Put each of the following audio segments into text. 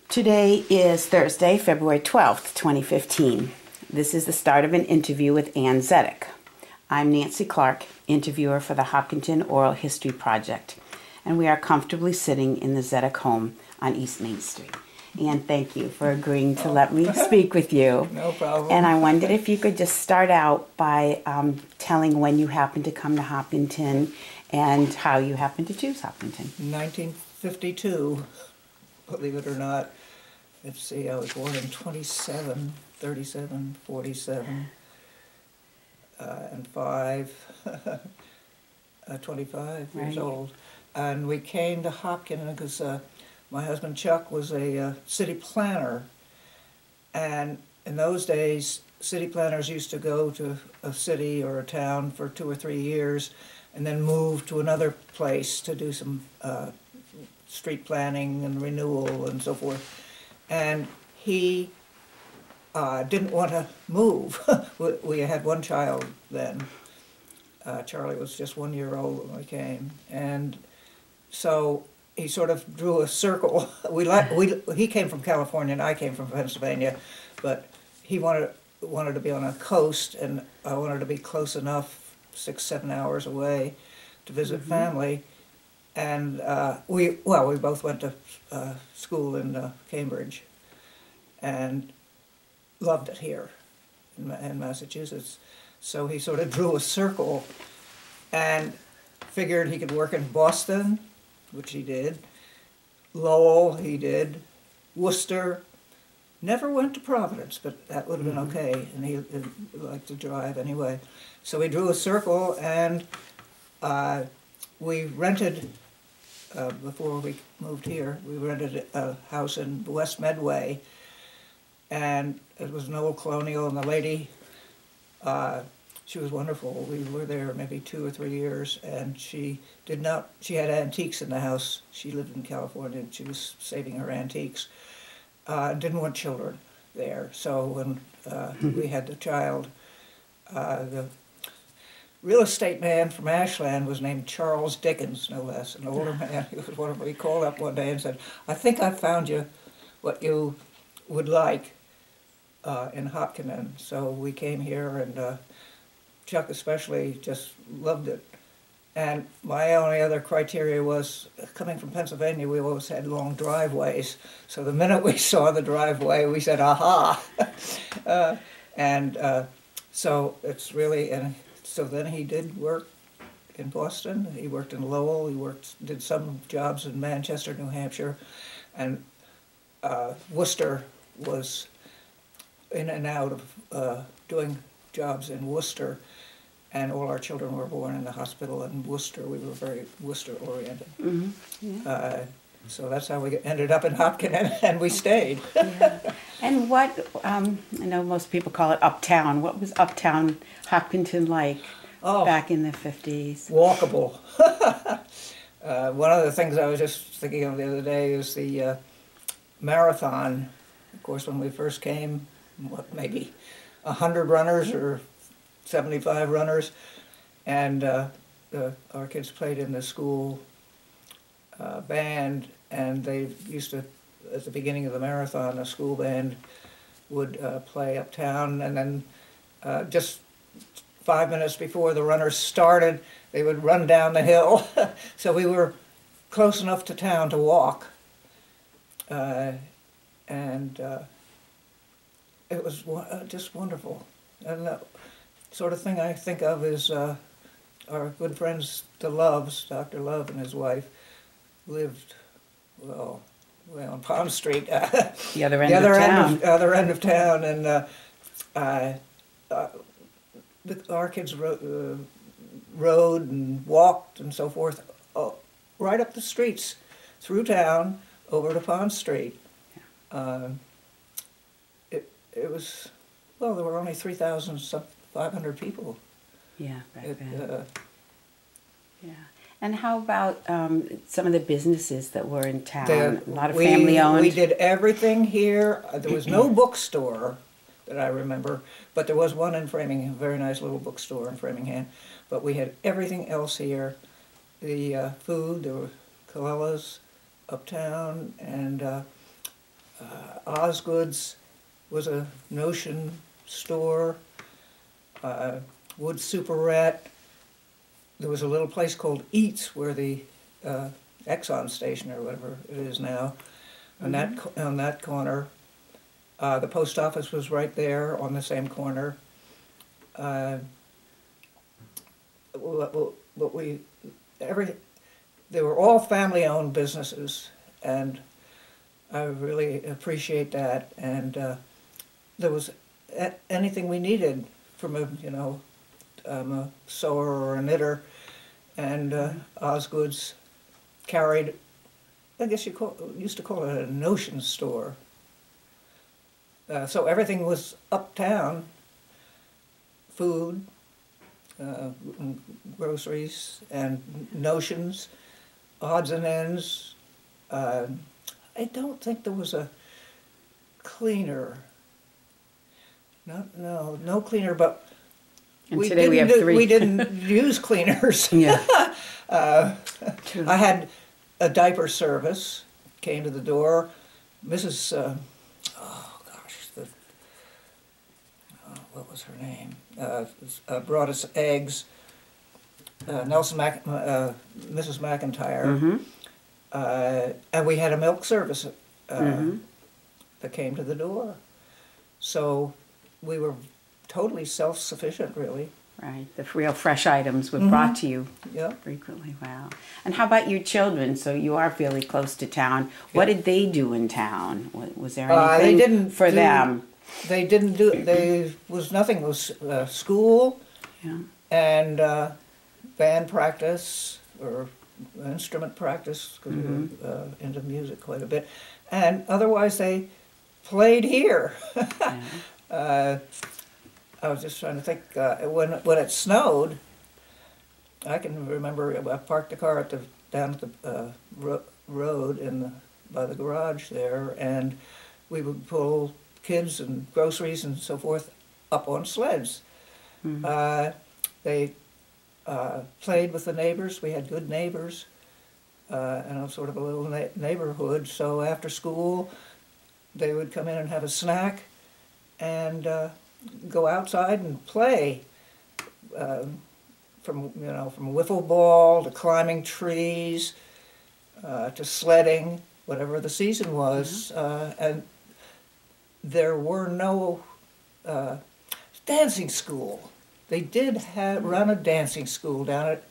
Today is Thursday, February 12th, 2015. This is the start of an interview with Ann Zetek. I'm Nancy Clark, interviewer for the Hopkinton Oral History Project, and we are comfortably sitting in the Zetek home on East Main Street. Ann, thank you for agreeing to let me speak with you. No problem. And I wondered if you could just start out by telling when you happened to come to Hopkinton and how you happened to choose Hopkinton. 1952, believe it or not. Let's see, I was born in 27, 37, 47, and 5, 25 years Right. old. And we came to Hopkinton because my husband Chuck was a city planner. And in those days, city planners used to go to a city or a town for 2 or 3 years and then move to another place to do some street planning and renewal and so forth. And he didn't want to move. We had one child then. Charlie was just 1 year old when we came. And so he sort of drew a circle. He came from California and I came from Pennsylvania, but he wanted to be on a coast and I wanted to be close enough, 6-7 hours away to visit family. And we both went to school in Cambridge and loved it here in Massachusetts. So he sort of drew a circle and figured he could work in Boston, which he did, Lowell he did, Worcester. Never went to Providence, but that would have been okay, and he liked to drive anyway. So he drew a circle, and we rented, before we moved here, we rented a house in West Medway, and it was an old colonial, and the lady, she was wonderful. We were there maybe 2 or 3 years, and she had antiques in the house. She lived in California, and she was saving her antiques. Didn't want children there. So when we had the child, the real estate man from Ashland was named Charles Dickens, no less, an older man. He was one of them. He called up one day and said, "I think I found you what you would like in Hopkinton." So we came here, and Chuck especially just loved it. And my only other criteria was, coming from Pennsylvania, we always had long driveways. So the minute we saw the driveway, we said, aha! So it's really, and so then he did work in Boston, he worked in Lowell, did some jobs in Manchester, New Hampshire, and Worcester was in and out of doing jobs in Worcester. And all our children were born in the hospital in Worcester. We were very Worcester-oriented. Yeah. So that's how we ended up in Hopkinton, and we stayed. Yeah. And what, I know most people call it uptown. What was uptown Hopkinton like back in the 50s? Walkable. One of the things I was just thinking of the other day is the marathon. Of course, when we first came, maybe 100 runners or 75 runners, and our kids played in the school band, and they used to, at the beginning of the marathon, the school band would play uptown, and then just 5 minutes before the runners started, they would run down the hill. So we were close enough to town to walk, and it was just wonderful. And sort of thing I think of is our good friends, the Loves, Dr. Love and his wife, lived, well, on Palm Street. The other end of town. Other end of town, and our kids rode and walked and so forth right up the streets, through town, over to Pond Street. Yeah. It was, well, there were only 3,500 people. Yeah, back then. Yeah. And how about some of the businesses that were in town? A lot of family-owned. We did everything here. There was no bookstore that I remember, but there was one in Framingham, a very nice little bookstore in Framingham. But we had everything else here. The food, there were Coellas uptown, and Osgood's was a notion store. Wood Superette. There was a little place called Eats where the Exxon station or whatever it is now, on that corner. The post office was right there on the same corner. They were all family-owned businesses, and I really appreciate that. And there was anything we needed from a sewer or a knitter, and Osgood's carried, I guess used to call it a notion store. So everything was uptown, food, groceries, and notions, odds and ends. I don't think there was a cleaner. No cleaner, but and today we have 3. We didn't use cleaners. Yeah. I had a diaper service, came to the door. Mrs. What was her name? Brought us eggs. Mrs. McIntyre. And we had a milk service that came to the door. So we were totally self-sufficient, really. Right, the real fresh items were brought to you Yep. frequently. Wow. And how about your children? So you are fairly close to town. What did they do in town? Was there anything for them? They didn't do. Nothing. It was school, and band practice or instrument practice, because we were into music quite a bit, and otherwise they played here. I was just trying to think, when it snowed, I can remember I parked the car down at the road by the garage there, and we would pull kids and groceries and so forth up on sleds. They played with the neighbors. We had good neighbors, and sort of a little neighborhood. So after school, they would come in and have a snack, and go outside and play, from wiffle ball to climbing trees, to sledding, whatever the season was, and there were no dancing school. They did run a dancing school down at,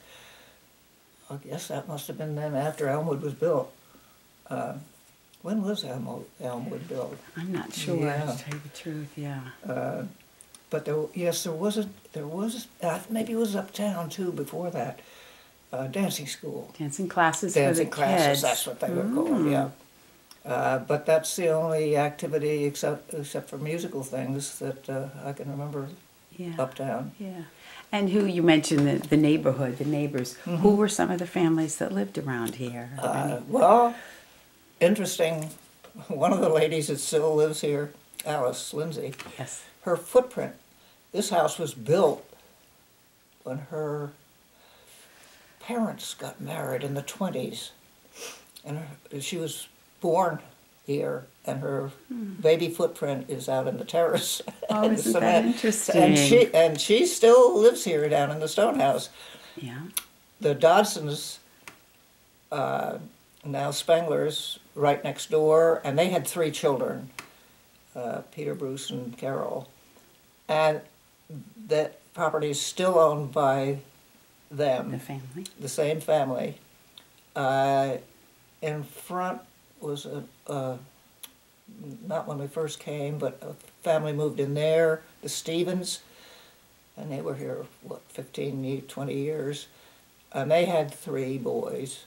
I guess that must have been then after Elmwood was built. When was Elmwood built? I'm not sure, to tell you the truth, but there was maybe it was uptown too before that, dancing school. Dancing classes Dancing for the classes, kids. that's what they were called, but that's the only activity except for musical things that I can remember uptown. Yeah. And who, you mentioned the neighborhood, the neighbors. Who were some of the families that lived around here? Well, interesting, one of the ladies that still lives here, Alice Lindsay, Yes. her footprint, this house was built when her parents got married in the 20s. And she was born here, and her baby footprint is out in the terrace. Oh, isn't that interesting? And she still lives here down in the stone house. Yeah. The Dodsons, now Spenglers, right next door, and they had 3 children, Peter, Bruce, and Carol. And that property is still owned by them. The family. The same family. In front was not when we first came, but a family moved in there, the Stevens, and they were here, 20 years. And they had 3 boys.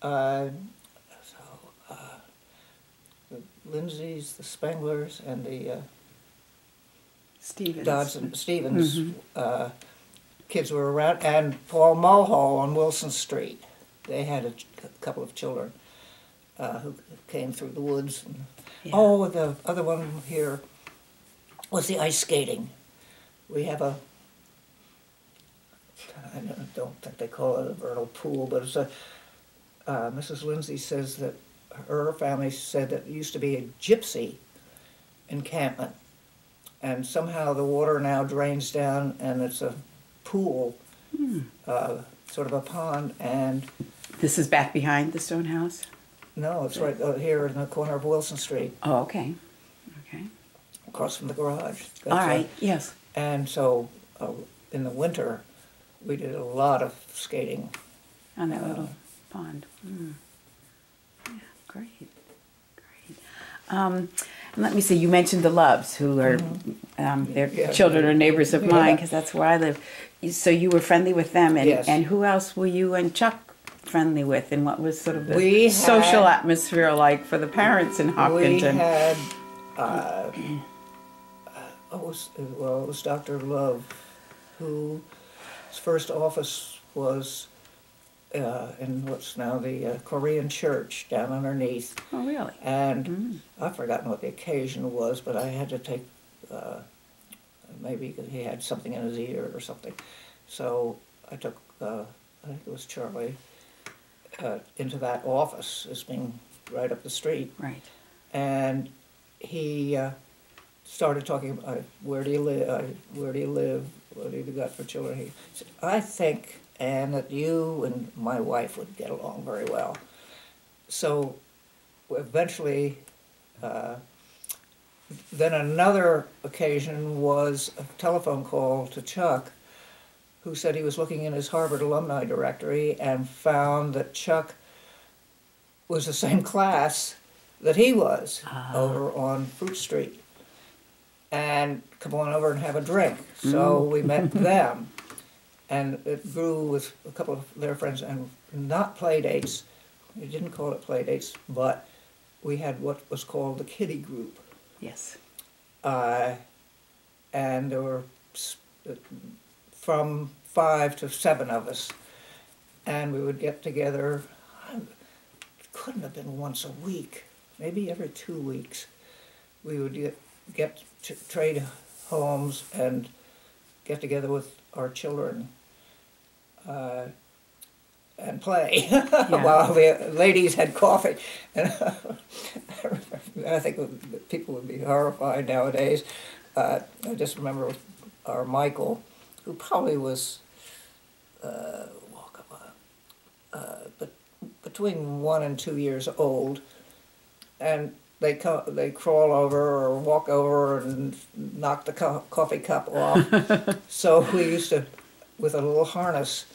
The Lindsays, the Spenglers, and the Stevens kids were around, and Paul Mulhall on Wilson Street. They had a couple of children who came through the woods. And, the other one here was the ice skating. We have I don't think they call it a vernal pool, but it's Mrs. Lindsay says that her family said that it used to be a gypsy encampment, and somehow the water now drains down and it's a pool, sort of a pond, and This is back behind the stone house? no, it's right here in the corner of Wilson Street, Oh, okay. Okay. across from the garage. All right, yes. And so in the winter, we did a lot of skating. On that little pond. Yeah, great. Great. And let me see, you mentioned the Loves, who are, their Yeah. children are neighbors of mine, Yeah. because that's where I live. So you were friendly with them, and, Yes. and who else were you and Chuck friendly with, and what was sort of the We social had- atmosphere like for the parents in We Hopkinton? had, it was Dr. Love, whose first office was in what's now the Korean church down underneath. Oh, really? And I've forgotten what the occasion was, but I had to take, maybe he had something in his ear or something. So I took, I think it was Charlie, into that office, as being right up the street. Right. And he started talking about, where do you live? Where do you live? What have you got for children? He said, I think, Anne, that you and my wife would get along very well. So eventually, then another occasion was a telephone call to Chuck, who said he was looking in his Harvard alumni directory and found that Chuck was the same class that he was over on Fruit Street. And come on over and have a drink. So we met them. And it grew with a couple of their friends, and not play dates. We didn't call it play dates, but we had what was called the kiddie group. Yes. And there were from 5 to 7 of us. And we would get together, it couldn't have been once a week, maybe every 2 weeks. We would get to trade homes and get together with our children and play while the ladies had coffee. And I think people would be horrified nowadays. I just remember our Michael, who probably was but between 1 and 2 years old, and they crawl over or walk over and knock the coffee cup off. So we used to, with a little harness,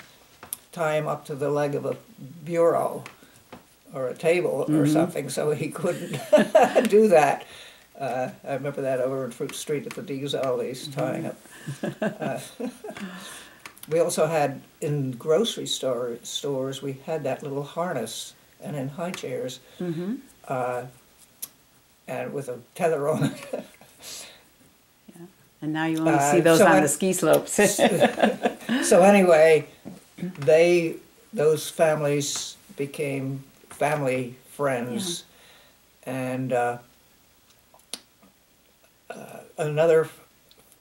tie him up to the leg of a bureau or a table or something, so he couldn't do that. I remember that over in Fruit Street at the Diesellies, tying up. We also had, in grocery stores, we had that little harness, and in high chairs, and with a tether on it. Yeah. And now you only see those on the ski slopes. So anyway, those families became family friends, and another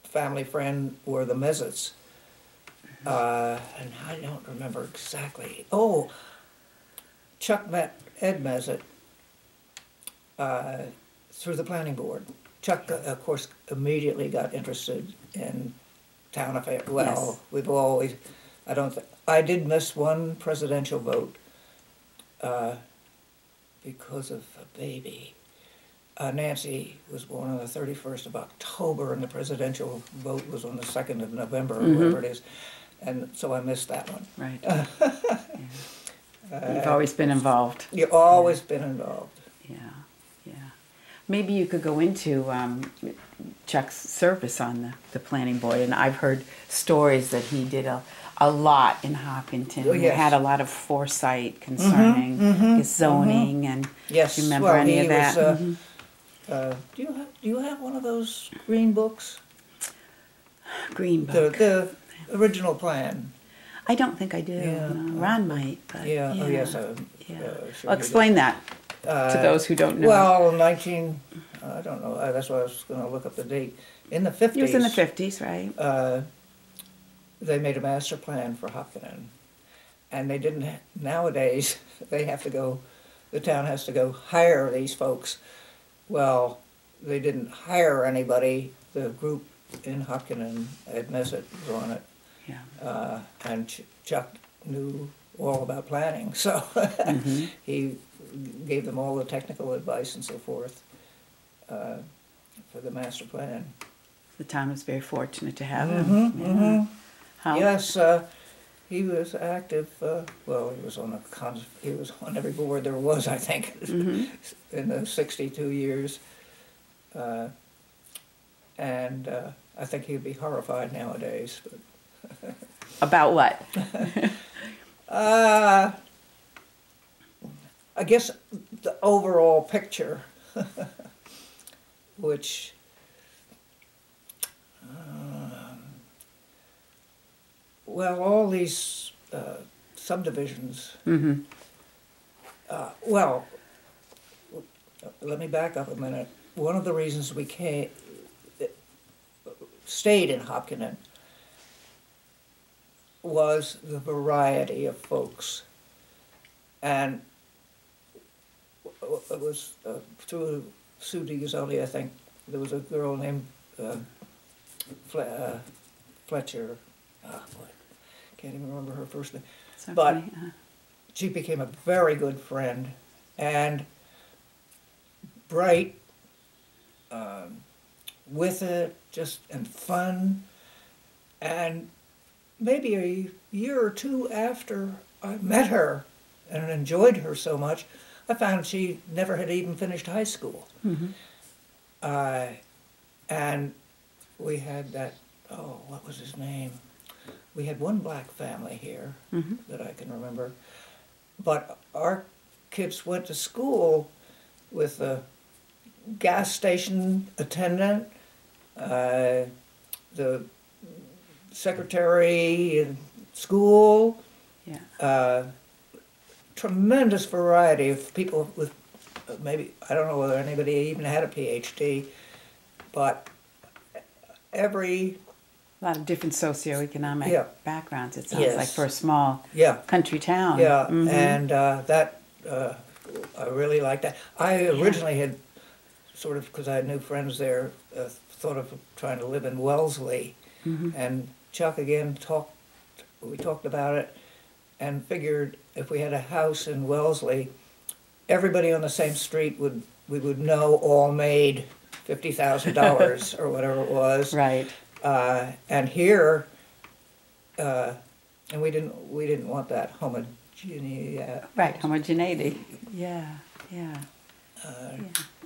family friend were the Mezets. And I don't remember exactly. Oh, Chuck met Ed Mezet through the planning board. Chuck, of course, immediately got interested in town affairs. Well, we've always, I did miss one presidential vote because of a baby. Nancy was born on the 31st of October, and the presidential vote was on the 2nd of November, or whatever it is. And so I missed that one. Right. You've always been involved. You've always been involved. Yeah, yeah. Maybe you could go into Chuck's service on the planning board, and I've heard stories that he did a lot in Hopkinton. Oh, yes. He had a lot of foresight concerning his zoning, and Yes. do you remember any of that? Do you have one of those green books? Green book. The original plan. I don't think I do. Yeah. No, Ron might, but Yeah. Oh yes. yeah. Sure Well, explain that to those who don't know. Well, I don't know. That's why I was going to look up the date. In the 50s. He was in the 50s, right? They made a master plan for Hopkinton, and they didn't. Nowadays, they have to go the town has to go hire these folks. Well, they didn't hire anybody. The group in Hopkinton at Messett was on it. Yeah. And Chuck knew all about planning, so he gave them all the technical advice and so forth for the master plan. The town was very fortunate to have him. Yeah. How? Yes, he was active. Well, he was on every board there was, I think, in the 62 years. And I think he'd be horrified nowadays. But About what? I guess the overall picture, which well, all these subdivisions. Well, let me back up a minute. One of the reasons we stayed in Hopkinton was the variety of folks. And it was through Sue DiGiuseppe, I think, there was a girl named Fletcher. Oh, boy, can't even remember her first name. So but funny, she became a very good friend and bright, with it, just and fun. And maybe a year or two after I met her and enjoyed her so much, I found she never had even finished high school. And we had that, oh, what was his name? We had one black family here that I can remember. But our kids went to school with a gas station attendant, the secretary in school, tremendous variety of people with maybe, I don't know whether anybody even had a PhD, but a lot of different socioeconomic backgrounds, it sounds like, for a small country town. And that, I really liked that. I originally had sort of, because I had new friends there, thought of trying to live in Wellesley. And Chuck again we talked about it and figured if we had a house in Wellesley, everybody on the same street we would know all made $50,000 or whatever it was. Right. And here, and we didn't want that homogeneity. Right, homogeneity. Yeah.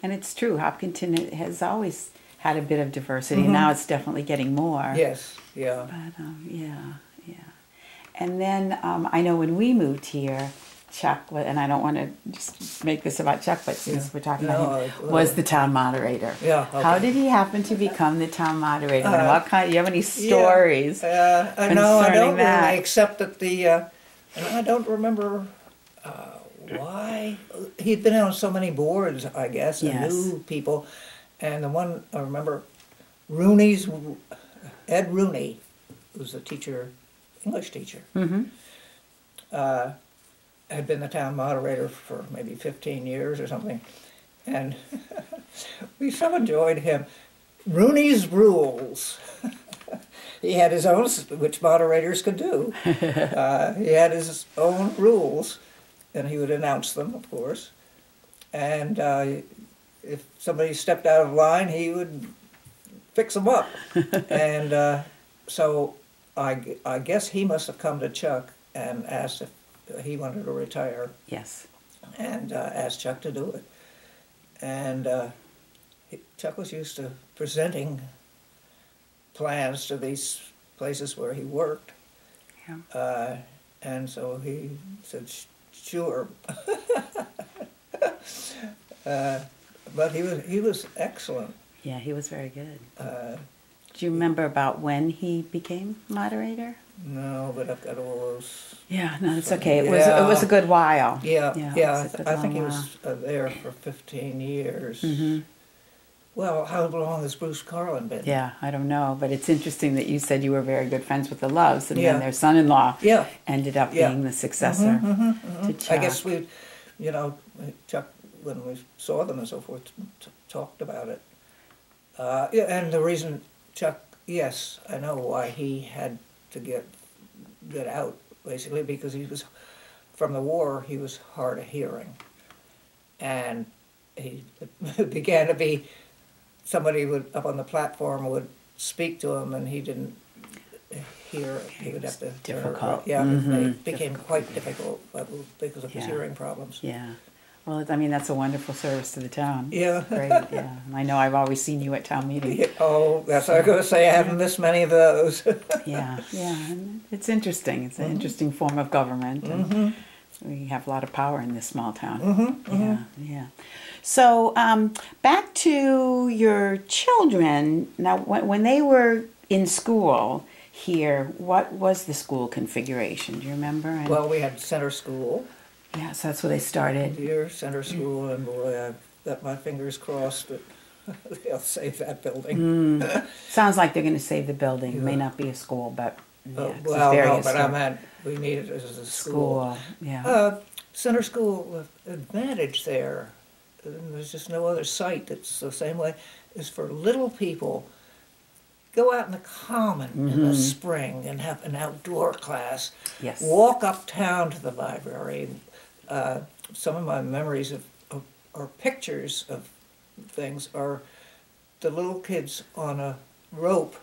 And it's true, Hopkinton has always had a bit of diversity, and now it's definitely getting more. Yes, yeah. But, And then I know when we moved here, Chuck, and I don't want to just make this about Chuck, but since we're talking about him, was the town moderator. Yeah. Okay. How did he happen to become the town moderator? And what kind? Do you have any stories? I know I don't really, except that and I don't remember why he'd been on so many boards, I guess, and knew people. And the one I remember, Ed Rooney, was a teacher, English teacher. Had been the town moderator for maybe 15 years or something, and we so enjoyed him. Rooney's rules. He had his own, which moderators could do. He had his own rules, and he would announce them, of course. And if somebody stepped out of line, he would fix them up. And so I guess he must have come to Chuck and asked if he wanted to retire. Yes. And asked Chuck to do it. And Chuck was used to presenting plans to these places where he worked. Yeah. And so he said, sure. But he was excellent. Yeah, he was very good. Do you remember about when he became moderator? No, but I've got all those. Yeah, no, it's okay. It was a good while. Yeah. I think he was there for 15 years. Well, how long has Bruce Carlin been? Yeah, I don't know, but it's interesting that you said you were very good friends with the Loves, and then their son-in-law ended up being the successor to Chuck. I guess you know, Chuck, when we saw them and so forth, talked about it. Yeah, and the reason Chuck, yes, I know why he had to get out, basically, because he was, from the war, he was hard of hearing. And he began to be, somebody would, up on the platform would speak to him and he didn't hear, he would have to difficult. Yeah, it became quite difficult because of his hearing problems. Yeah. Well, I mean, that's a wonderful service to the town. Yeah. Great, yeah. I know I've always seen you at town meetings. Yeah, oh, that's what I was going to say. I haven't missed many of those. Yeah, yeah. And it's interesting. It's an interesting form of government. And we have a lot of power in this small town. Yeah, yeah. So back to your children. Now, when they were in school here, what was the school configuration? Do you remember? And, Well, we had center school. yeah, so that's where they started. Here, center school, and boy, I've got my fingers crossed that they'll save that building. Sounds like they're going to save the building. It may not be a school, but yeah, it's Well, very no, but I historic. meant we need it as a school. Yeah. Center school advantage there, and there's just no other site that's the same way, is for little people. Go out in the common in the spring and have an outdoor class. Yes. Walk uptown to the library. Some of my memories of or pictures of things are the little kids on a rope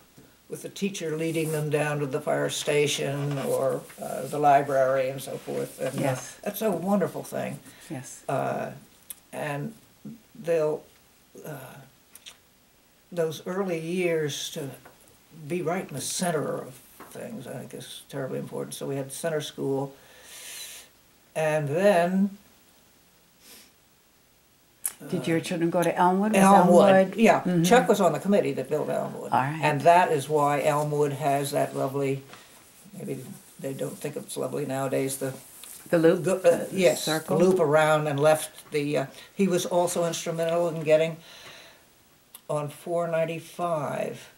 with the teacher leading them down to the fire station or the library and so forth. And Yes. that's a wonderful thing. Yes. And they'll, those early years to be right in the center of things, I think is terribly important. So we had center school, and then Did your children go to Elmwood? Was Elmwood, yeah. Chuck was on the committee that built Elmwood. All right. And that is why Elmwood has that lovely, maybe they don't think it's lovely nowadays, the loop? yes, circle? loop around and left the, he was also instrumental in getting on 495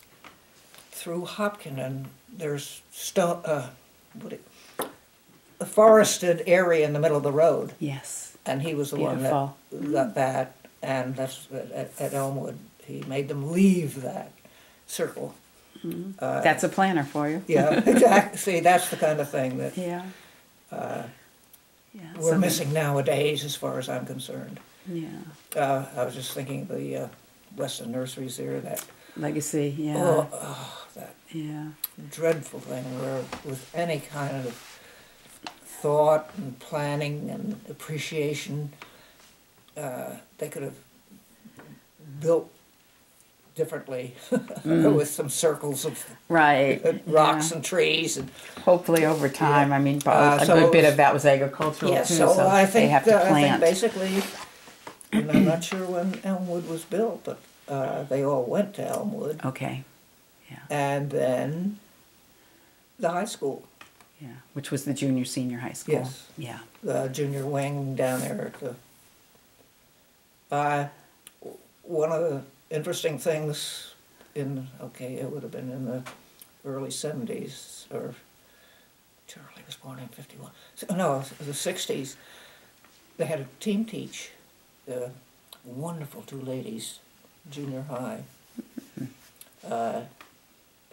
through Hopkinton, there's a forested area in the middle of the road. Yes. And he was the Beautiful. one that got that, and that's at Elmwood. He made them leave that circle. That's a planner for you. Yeah, exactly. See, that's the kind of thing that Yeah. we're missing nowadays, as far as I'm concerned. Yeah. I was just thinking of the Weston Nurseries there, that Legacy, yeah. that Yeah. dreadful thing where with any kind of thought and planning and appreciation, they could have built differently with some circles of Right. rocks Yeah. and trees. And Hopefully over time, Yeah. I mean, a So good it bit was- of that was agricultural yeah, too, so I think, they have to I think plant. basically, and I'm not sure when Elmwood was built, but they all went to Elmwood. Okay. And then the high school, Yeah. Which was the junior senior high school. Yes. Yeah. the junior wing down there at the. One of the interesting things it would have been in the early 70s, or Charlie was born in 51. So, no, the 60s. They had a team teach, wonderful two ladies, junior high,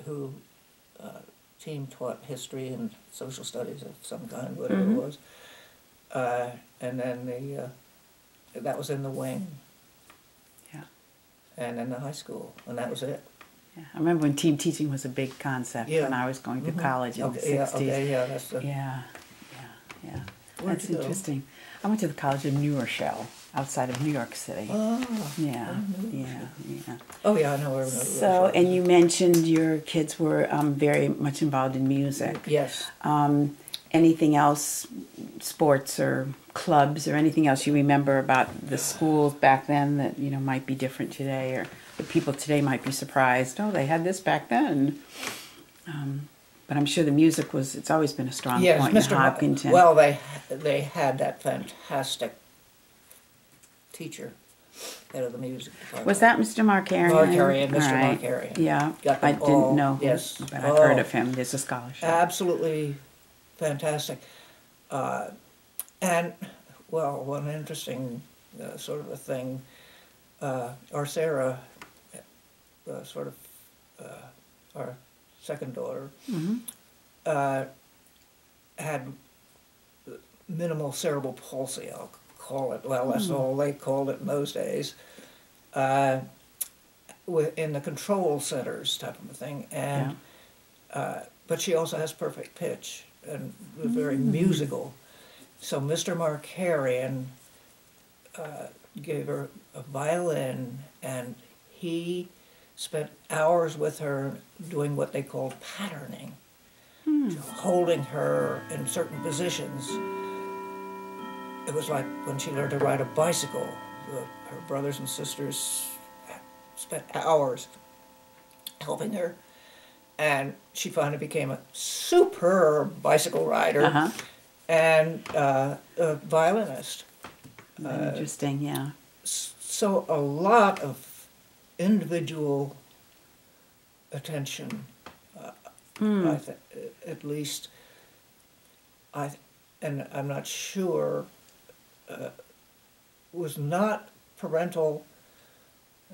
who team taught history and social studies of some kind, whatever it was. And then that was in the wing. Yeah. And in the high school, and that was it. Yeah. I remember when team teaching was a big concept when I was going to college in the 60s. Yeah, that's the. Yeah. Where'd That's you go? interesting. I went to the College of New Rochelle, outside of New York City. Oh, Yeah. oh yeah, I know where. So, and you mentioned your kids were very much involved in music. Yes. Anything else, sports or clubs or anything else you remember about the schools back then that might be different today, or that people today might be surprised? Oh, they had this back then. But I'm sure the music it's always been a strong point in Hopkinton. Well, they had that fantastic teacher, head of the music department. Was that Mr. Markarian? Markarian, Mr. All right. Markarian. Yeah, Got I them didn't all, know. yes. But I've heard of him. There's a scholarship. Absolutely fantastic. And well, one interesting sort of a thing, our Sarah, sort of our second daughter, had minimal cerebral palsy, I'll call it. Well, that's all they called it in those days. In the control centers type of a thing, and but she also has perfect pitch and was very musical. So Mr. Markarian gave her a violin, and he spent hours with her doing what they called patterning, holding her in certain positions. It was like when she learned to ride a bicycle. Her brothers and sisters spent hours helping her, and she finally became a superb bicycle rider and a violinist. Interesting, yeah. So a lot of individual attention, at least, and I'm not sure, was not parental.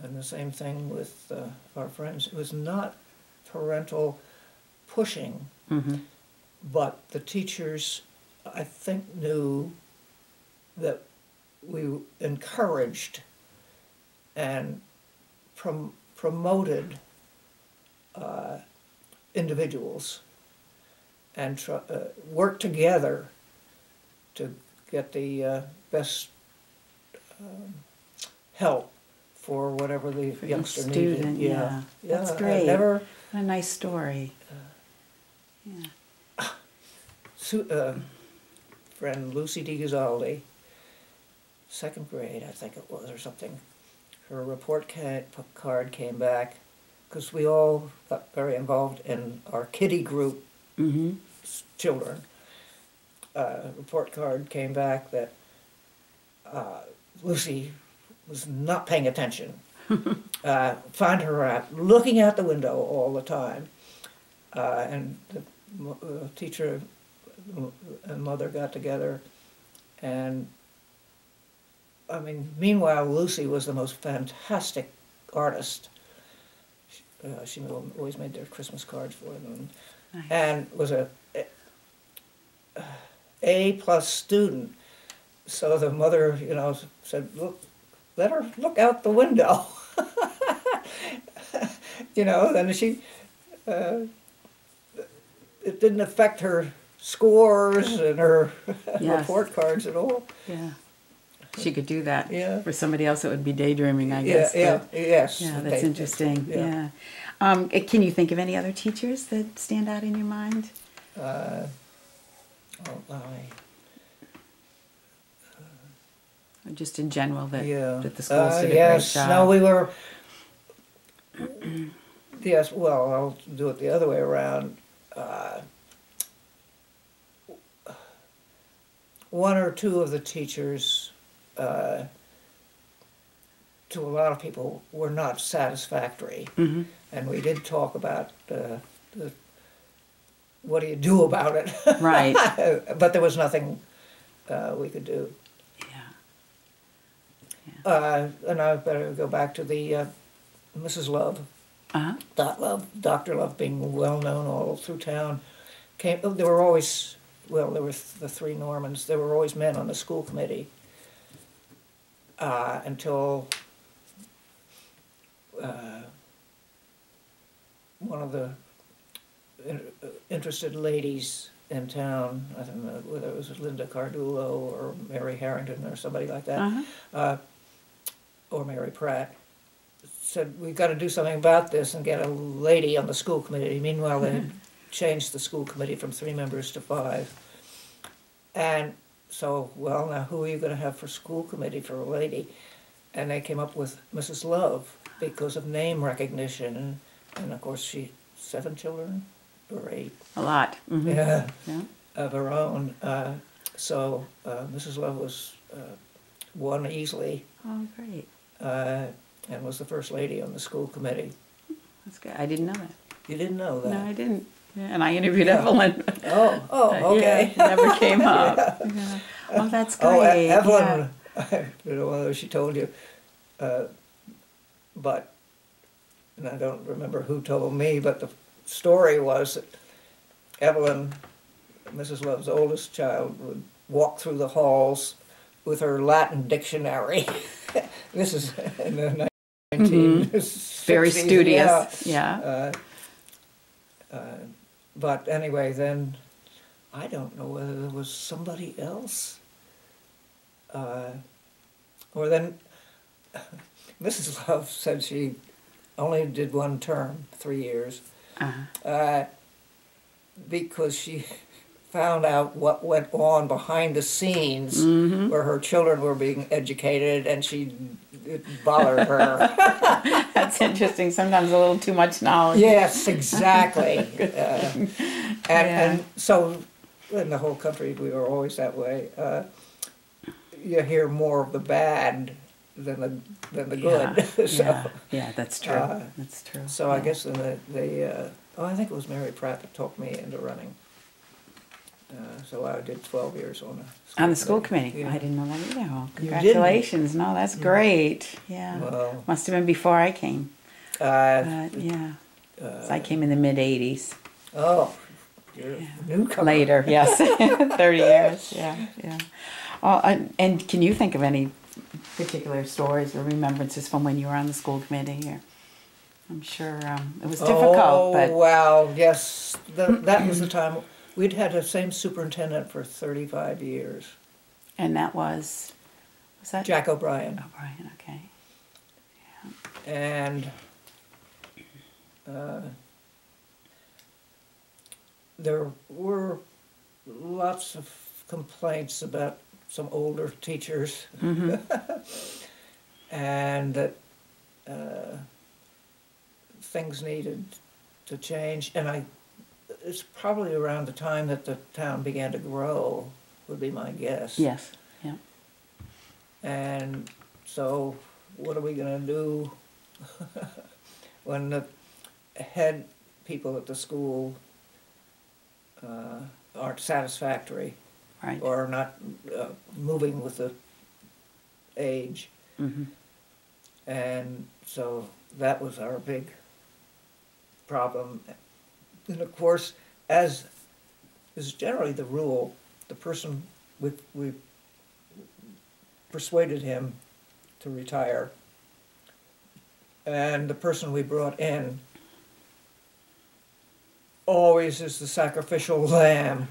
And the same thing with our friends. It was not parental pushing, but the teachers, I think, knew that we encouraged and promoted individuals and worked together to get the best help for whatever the youngster student, needed. Yeah. That's great. What a nice story. Friend Lucy DiGisaldi, second grade, I think it was, or something. Her report card came back, because we all got very involved in our kiddie group children. Report card came back that Lucy was not paying attention. Find her looking out the window all the time. And the teacher and mother got together, and I mean, meanwhile, Lucy was the most fantastic artist. She always made their Christmas cards for them, and was a A+ student. So the mother, said, "Look, let her look out the window." Then she, it didn't affect her scores and her report cards at all. Yeah. She could do that. Yeah. For somebody else, it would be daydreaming, I guess. Yes. Yeah, that's interesting. Yeah. Can you think of any other teachers that stand out in your mind? Just in general, that the schools did a great job. No, we were. Yes, well, I'll do it the other way around. One or two of the teachers, to a lot of people, were not satisfactory. And we did talk about what do you do about it? Right. But there was nothing we could do. And I better go back to the Mrs. Love. Dr. Love being well known all through town. There were always, there were the three Normans. There were always men on the school committee until one of the interested ladies in town, I don't know whether it was Linda Cardullo or Mary Harrington or somebody like that, or Mary Pratt, said, "We've got to do something about this and get a lady on the school committee." Meanwhile, they had changed the school committee from 3 members to 5. And so, well, now who are you going to have for school committee for a lady? And they came up with Mrs. Love because of name recognition. And of course, 7 children or 8. A lot. Yeah. Of her own. So Mrs. Love was won easily. Oh, great. And was the first lady on the school committee. That's good. I didn't know that. You didn't know that? No, I didn't. Yeah, and I interviewed Evelyn. Oh, okay. It never came up. Oh, that's Oh, great. Evelyn, I don't know whether she told you, but, and I don't remember who told me, but the story was that Evelyn, Mrs. Love's oldest child, would walk through the halls with her Latin dictionary. This is in the 1960s. Very studious. Yeah. But anyway, then I don't know whether there was somebody else. Or then Mrs. Love said she only did one term, 3 years, because she found out what went on behind the scenes where her children were being educated, and it bothered her. That's interesting. Sometimes a little too much knowledge. Yes, exactly. And so in the whole country, we were always that way. You hear more of the bad than the good. Yeah, that's true. That's true. So I guess then I think it was Mary Pratt that talked me into running. So I did 12 years on the school committee. Yeah. I didn't know that either. Well, You congratulations. No, that's great. Yeah. Well, Must have been before I came. Yeah. So I came in the mid-'80s. Oh, you're a newcomer. Later, yes. 30 years. Yeah, yeah. Oh, and can you think of any particular stories or remembrances from when you were on the school committee? Or, I'm sure it was difficult, but... Oh, well, yes. That was the time. We'd had the same superintendent for 35 years. And that was that? Jack O'Brien. O'Brien, okay. Yeah. And there were lots of complaints about some older teachers. And that things needed to change. And it's probably around the time that the town began to grow, would be my guess. Yes, yeah. And so what are we going to do when the head people at the school aren't satisfactory, right, or are not moving with the age? And so that was our big problem. And of course, as is generally the rule, the person we persuaded him to retire, and the person we brought in always is the sacrificial lamb.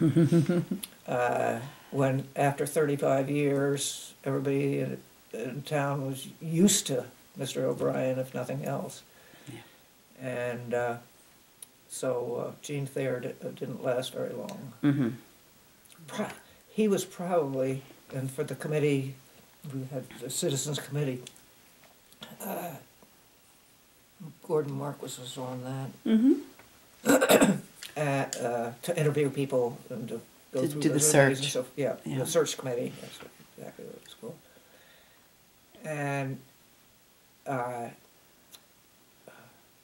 When after 35 years, everybody in town was used to Mr. O'Brien, if nothing else. Yeah. And so Gene Thayer didn't last very long. He was probably, and for the committee, we had the Citizens Committee, Gordon Marquis was on that, to interview people and to go through the search. So, yeah, the search committee, that's exactly what it's called. And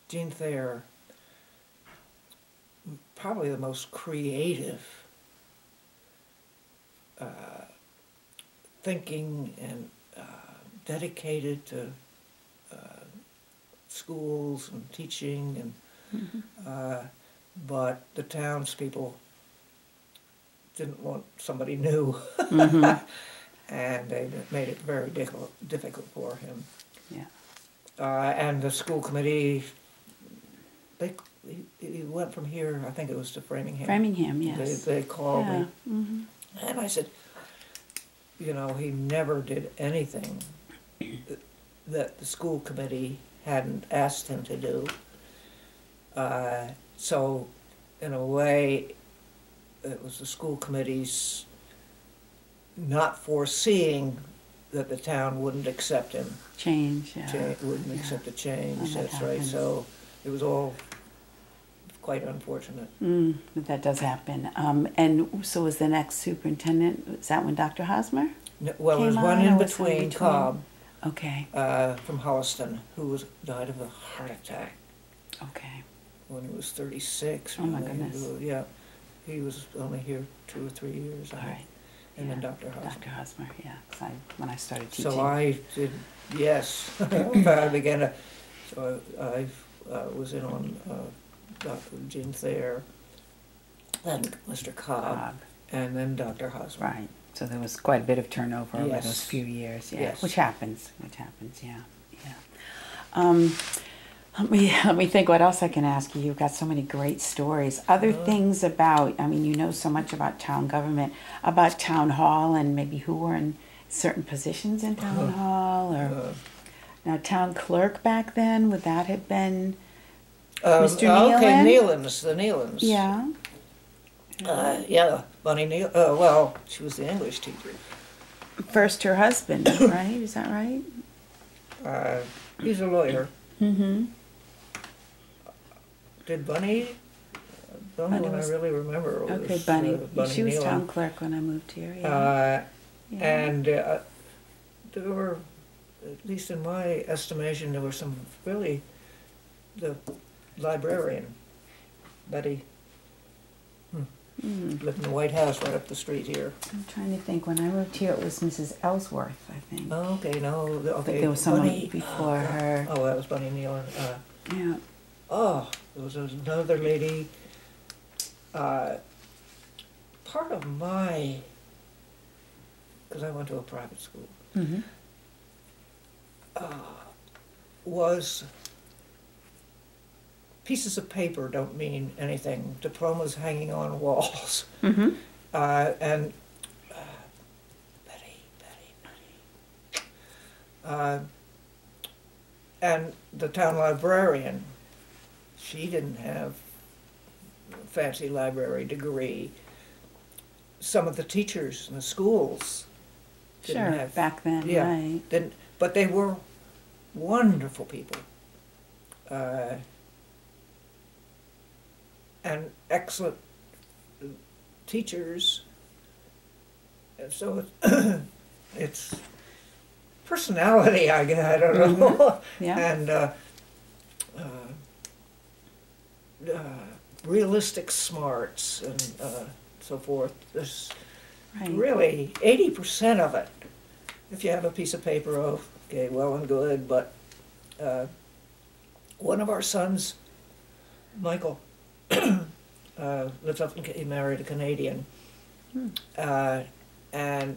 Gene Thayer, probably the most creative, thinking and dedicated to schools and teaching, and but the townspeople didn't want somebody new, and they made it very difficult for him. Yeah. And the school committee, he went from here, I think it was to Framingham. Framingham, yes. They called me, and I said, you know, he never did anything that the school committee hadn't asked him to do. So, in a way, it was the school committee's not foreseeing that the town wouldn't accept him. Change, yeah. Wouldn't accept the change, When that's right. So, it was all quite unfortunate. But that does happen. And so was the next superintendent, was that when Dr. Hosmer? No, well, there was one in between, Cobb, okay. From Holliston, who died of a heart attack. Okay. When he was 36. Oh my goodness. Yeah, he was only here 2 or 3 years. All right. and then Dr. Hosmer. Dr. Hosmer, yeah. 'Cause when I started teaching. So I did, yes. I began to, so I was in on Dr. Gene Thayer, then Mr. Cobb, and then Dr. Hosmer. Right. So there was quite a bit of turnover over Yes. those few years, yeah. Yes. Which happens, yeah, yeah. Let me think what else I can ask you. You've got so many great stories. Other things about, I mean, you know so much about town government, about town hall and maybe who were in certain positions in town hall, or now town clerk back then, would that have been Mr. Nealon? Okay, Nealon's, the Nealons. Yeah. Yeah, Bunny Neal. Well, she was the English teacher. First her husband, right? Is that right? He's a lawyer. Mm-hmm. Did Bunny? The only one I really remember was Okay, Bunny. Bunny She was Nealon. town clerk when I moved here. Yeah. Yeah. And there were, at least in my estimation, there were some really, the librarian, Betty, lived in the White House right up the street here. I'm trying to think. When I moved here, it was Mrs. Ellsworth, I think. Oh, okay, no, But okay. there was someone Bunny, before her. Oh, that was Bunny Nealon. Yeah. Oh, there was another lady. Part of my, because I went to a private school, Mm-hmm. was pieces of paper don't mean anything. Diplomas hanging on walls. Mm-hmm. And Betty. And the town librarian, she didn't have a fancy library degree. Some of the teachers in the schools didn't Sure. have, Back then, yeah, right? didn't, but they were wonderful people. And excellent teachers. And so it's personality, I guess, I don't know. Yeah. And realistic smarts and so forth. There's Right. really 80% of it. If you have a piece of paper, okay, well and good, but one of our sons, Michael, lives up in, he married a Canadian, and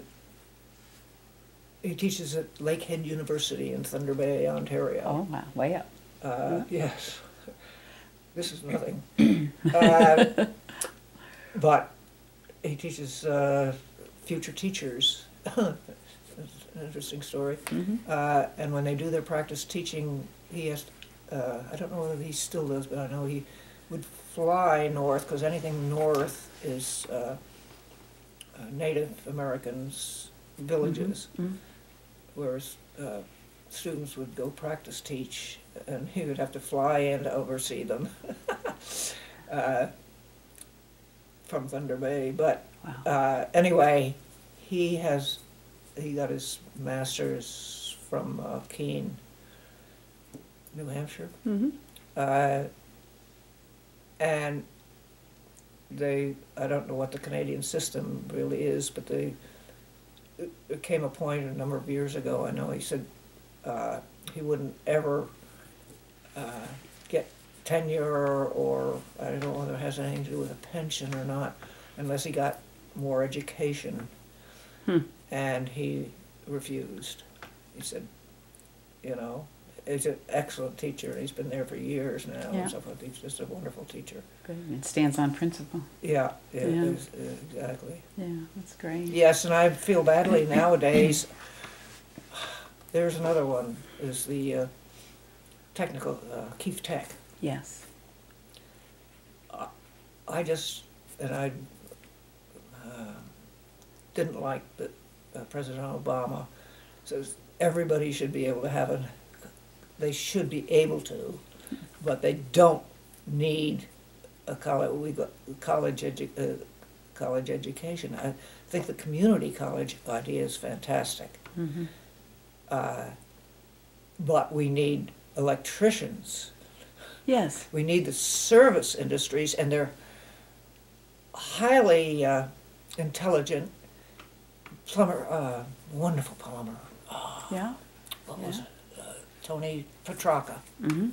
he teaches at Lakehead University in Thunder Bay, Ontario. Oh, wow. Way up. Yes, this is nothing. But he teaches future teachers. It's an interesting story. Mm-hmm. And when they do their practice teaching, he has, I don't know whether he still does, but I know he would fly north, because anything north is Native Americans' villages, Mm-hmm. whereas students would go practice teach, and he would have to fly in to oversee them from Thunder Bay. But Wow. anyway, he got his master's from Keene, New Hampshire. Mm-hmm. And I don't know what the Canadian system really is, but it came a point a number of years ago, I know he said he wouldn't ever get tenure, or I don't know whether it has anything to do with a pension or not, unless he got more education. And he refused. He said, you know, he's an excellent teacher, and he's been there for years now, Yeah. and so forth. He's just a wonderful teacher. Good. It stands on principle. Yeah, Yeah. exactly. Yeah, that's great. Yes, and I feel badly nowadays. There's another one, is the technical, Keith Tech. Yes. I didn't like that President Obama says everybody should be able to have they should be able to, but they don't need a college education. I think the community college idea is fantastic. Mm-hmm. But we need electricians. Yes. We need the service industries, and they're highly intelligent plumber, wonderful plumber. Yeah. What was it? Tony Petrarca. Mm-hmm.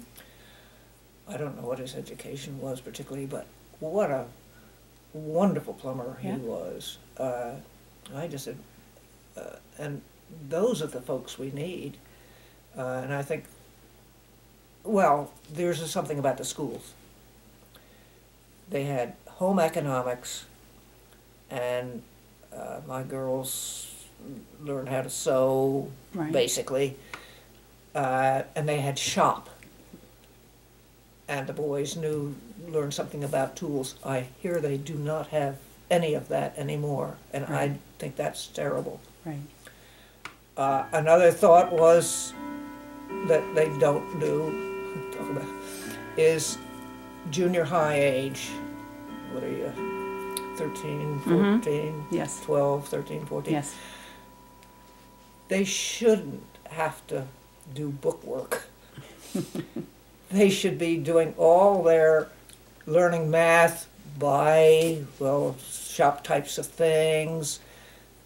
I don't know what his education was particularly, but what a wonderful plumber he was. I just said, and those are the folks we need. And I think, well, there's something about the schools. They had home economics, and my girls learned how to sew, basically, and they had shop. And the boys learned something about tools. I hear they do not have any of that anymore, and I think that's terrible. Right. Another thought was that they don't do, talk about, is junior high age. What are you, 13, 14, Yes. 12, 13, 14? Yes. They shouldn't have to do book work. They should be doing all their learning math by, well, shop types of things,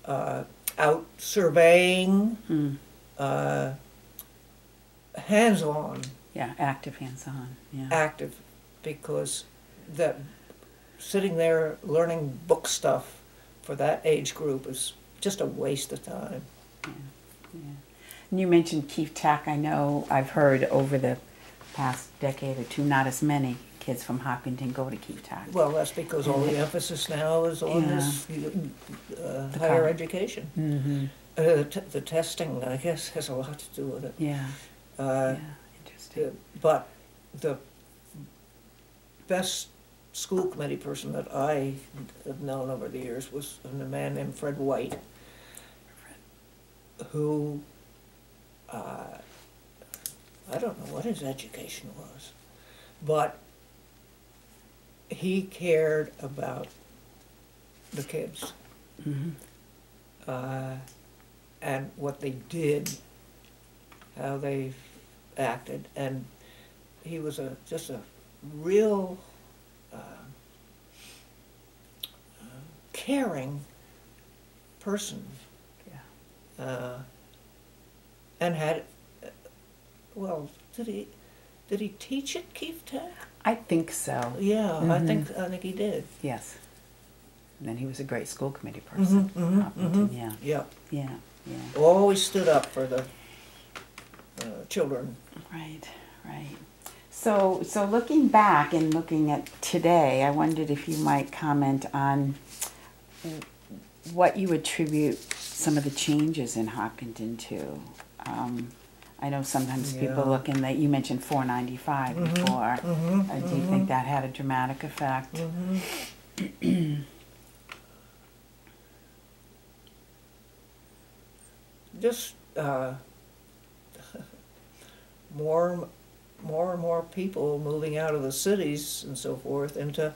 out surveying, hands-on. Yeah, active hands-on. Yeah. Active, because that sitting there learning book stuff for that age group is just a waste of time. Yeah. Yeah. And you mentioned Keefe Tech. I know I've heard over the past decade or two, not as many kids from Hopkinton go to Keefe Tech. Well, that's because all the emphasis now is on this higher education. Mm-hmm. The testing, I guess, has a lot to do with it. Yeah. Interesting. But the best school committee person that I have known over the years was a man named Fred White, who, I don't know what his education was, but he cared about the kids. Mm-hmm. And what they did, how they acted, and he was just a real caring person. Yeah. And had, well, did he teach at Keefe Tech? I think so. Yeah, Mm-hmm. I think he did. Yes. And then he was a great school committee person. Hopkinton, yeah. Yeah. Yeah. Yeah. Always stood up for the children. Right, right. So looking back and looking at today, I wondered if you might comment on what you attribute some of the changes in Hopkinton to. I know sometimes people look in that, you mentioned 495 before. Do you think that had a dramatic effect? Just more and more people moving out of the cities and so forth into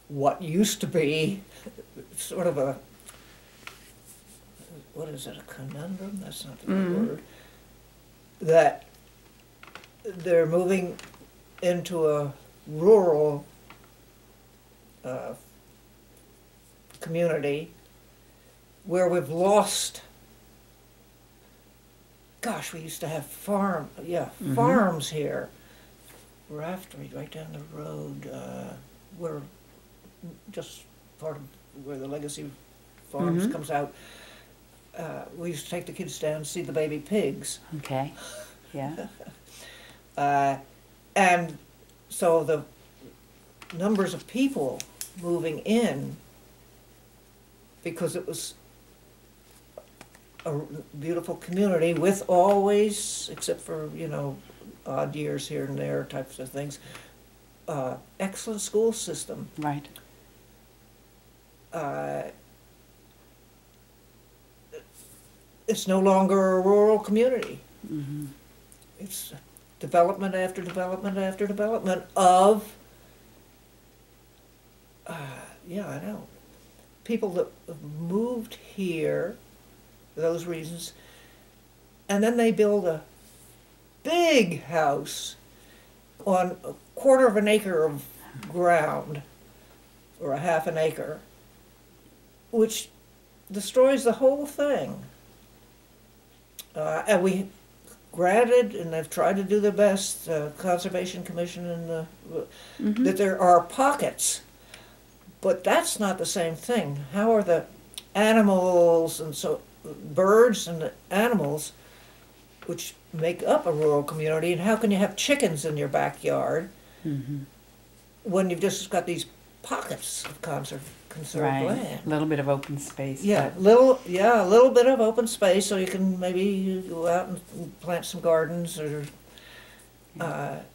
what used to be sort of a, what is it, a conundrum? That's not the right word. That they're moving into a rural community where we've lost, gosh, we used to have farms here. Raftery, right down the road, where just part of where the Legacy Farms comes out. We used to take the kids down and see the baby pigs. Okay, yeah. And so the numbers of people moving in, because it was a beautiful community with always, except for, odd years here and there types of things, excellent school system. Right. It's no longer a rural community. Mm-hmm. It's development after development after development of, I know, people that have moved here for those reasons, and then they build a big house on a quarter of an acre of ground, or a half an acre, which destroys the whole thing. And we, granted, and they've tried to do their best, Conservation Commission and that there are pockets, but that's not the same thing. How are the animals and birds and the animals, which make up a rural community, and how can you have chickens in your backyard when you've just got these pockets of conserved land? A little bit of open space. Yeah, a little bit of open space, so you can maybe go out and plant some gardens, or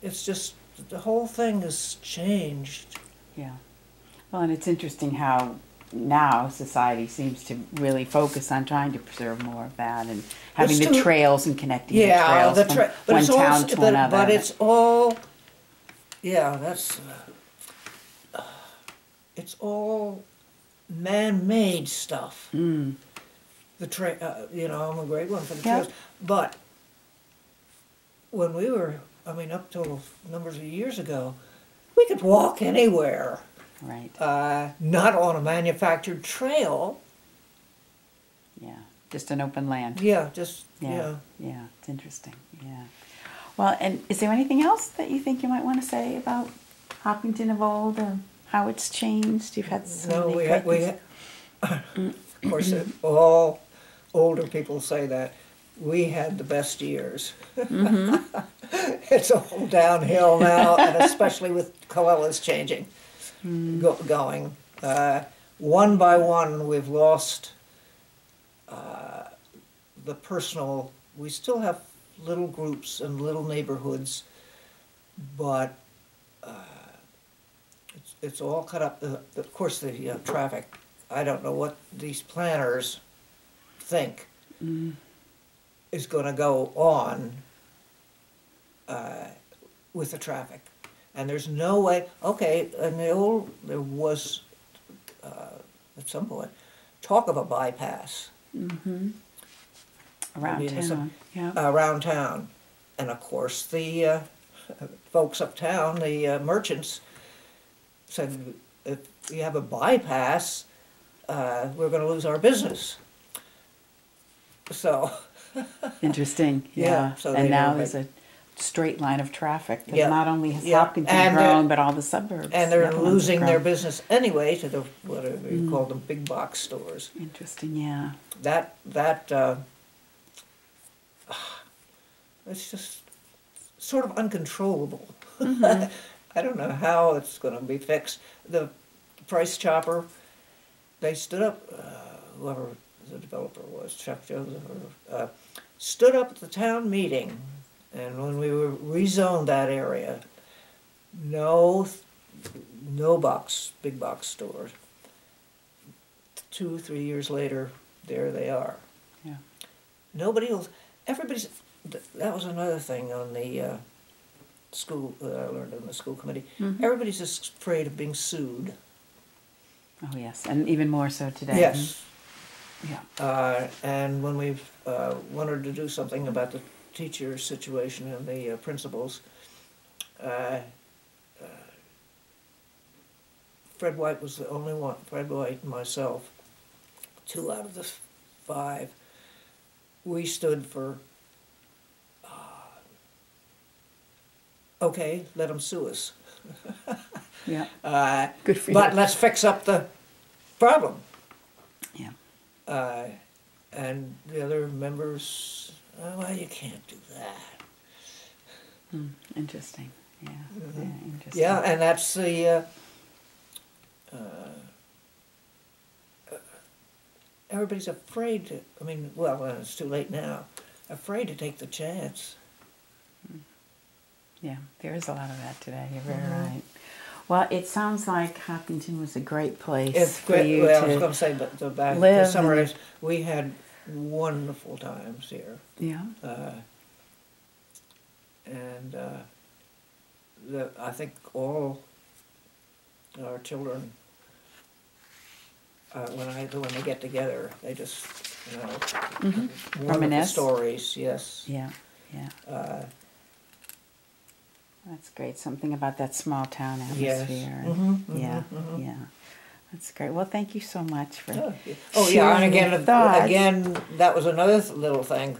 it's just the whole thing has changed. Yeah. Well, and it's interesting how now society seems to really focus on trying to preserve more of that and having the trails and connecting the trails from one town to another. But it's all, it's all man-made stuff. The I'm a great one for the trails. But when we were, up till numbers of years ago, we could walk anywhere. Right. Not on a manufactured trail. Yeah, just an open land. Yeah, Yeah, it's interesting. Yeah. Well, and is there anything else that you think you might want to say about Hopkinton of old, or how it's changed? You've had so many of course, all older people say that. We had the best years. It's all downhill now, and especially with Coella's changing. Going. One by one, we've lost the personal. We still have little groups and little neighborhoods, but it's all cut up. Of course, the traffic. I don't know what these planners think is going to go on with the traffic. And there's no way, okay, and there was, at some point, talk of a bypass. Around town, around town. And of course, the folks uptown, the merchants, said, if you have a bypass, we're going to lose our business. So. Interesting, yeah. So and now there's a straight line of traffic. Not only has Hopkinton grown, but all the suburbs. And they're losing their business anyway to the, whatever you call them, big box stores. Interesting, yeah. It's just sort of uncontrollable. I don't know how it's going to be fixed. The Price Chopper, they stood up, whoever the developer was, Chuck Joseph, stood up at the town meeting. And when we were rezoned that area, no big box stores. 2 or 3 years later, there they are. Yeah. Nobody else. Everybody's. That was another thing on the school that I learned in the school committee. Everybody's just afraid of being sued. Oh yes, and even more so today. Yes. Yeah. And when we've wanted to do something about the teacher situation and the principals, Fred White was the only one. Fred White and myself, 2 out of the 5, we stood for. Okay, let them sue us. Yeah. Good for you. But let's fix up the problem. Yeah. And the other members, well, you can't do that. Interesting. Yeah. Yeah. Interesting. Yeah, and that's the. Everybody's afraid to. Well, it's too late now. Afraid to take the chance. Yeah, there is a lot of that today. You're very right. Well, it sounds like Hopkinton was a great place for you to I was going to say, but to summarize, we had wonderful times here. Yeah. And I think all our children, when they get together, they just, wonderful reminisce. Stories, yes. Yeah, yeah. That's great. Something about that small town atmosphere. Yes. Yeah, yeah. That's great. Well, thank you so much for Oh yeah, and sharing your thoughts. again, that was another little thing.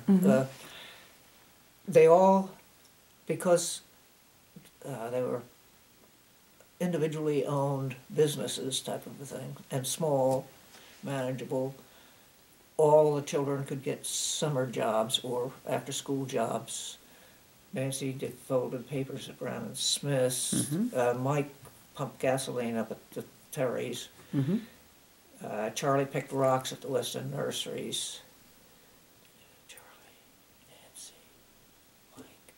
They all, because they were individually owned businesses type of a thing, and small, manageable, all the children could get summer jobs or after-school jobs. Nancy did folded papers at Brown and Smith's. Mike pumped gasoline up at the Terry's. Charlie picked rocks at the West End nurseries. Charlie, Nancy, Mike.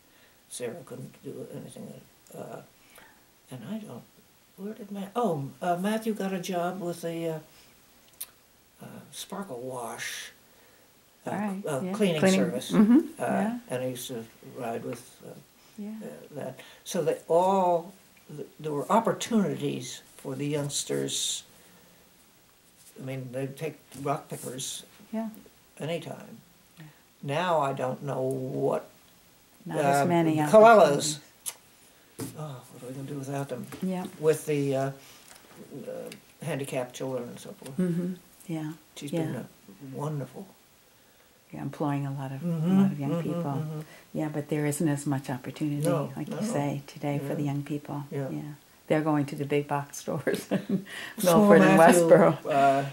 Sarah couldn't do anything. And I don't. Where did Matthew got a job with the Sparkle Wash cleaning service, and he used to ride with that. So they all there were opportunities for the youngsters. I mean, they'd take rock pickers anytime. Now I don't know what. Not as many. Coellas. Oh, what are we going to do without them? Yeah. With the handicapped children and so forth. Yeah. She's been wonderful. Yeah, employing a lot of young people. Yeah, but there isn't as much opportunity, you say, today for the young people. Yeah. They're going to the big box stores in Milford and Westboro.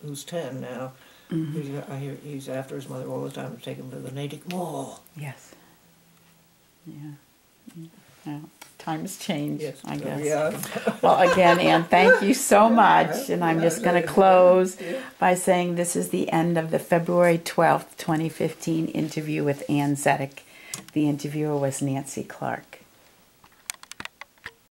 Who's 10 now, I hear he's after his mother all the time to take him to the Natick Mall. Yes. Yeah. Times change, I guess. Yeah. Well, again, Ann, thank you so much. And I'm just going to close by saying this is the end of the February 12th, 2015 interview with Ann Zetek. The interviewer was Nancy Clark.